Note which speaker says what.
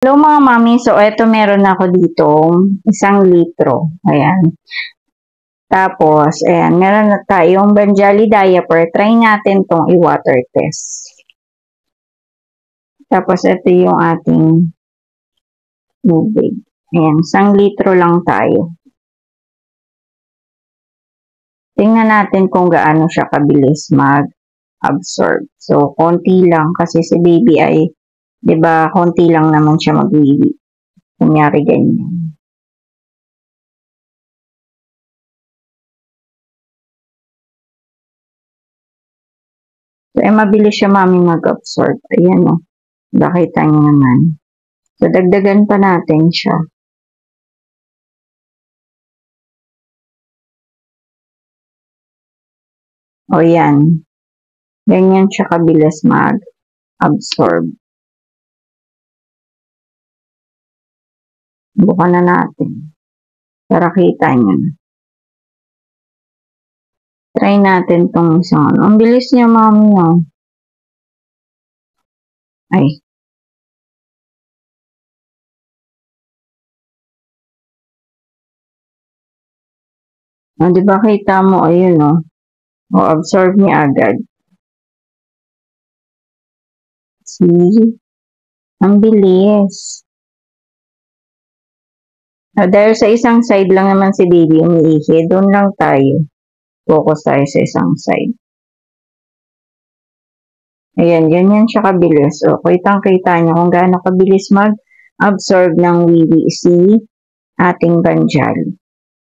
Speaker 1: Hello mga mami, so eto meron ako dito 1 litro. Ayan. Tapos, ayan, meron na tayong Banjali diaper. Try natin tong i-water test. Tapos, ito yung ating tubig. Ayan, 1 litro lang tayo. Tingnan natin kung gaano siya kabilis mag-absorb. So, konti lang kasi si baby ay, 'di ba, konti lang naman siya mag-wiwi. Kunyari ganyan. So, mabilis siya mami mag-absorb. Ayan o. Nakita niyo naman. So, dagdagan pa natin siya. O yan. Ganyan siya kabilis mag-absorb. Bukan na natin. Para kita niyo na. Try natin tong isang ano. Ang bilis niya mami no. Ay. O, diba kita mo, ayun no. O, absorb niya agad. See? Ang bilis. O, dahil sa isang side lang naman si baby umiihi, doon lang tayo. Focus tayo sa isang side. Ayan, ganyan siya kabilis. O, kitang-kita niyo kung gaano kabilis mag-absorb ng wiwi si ating Banjali.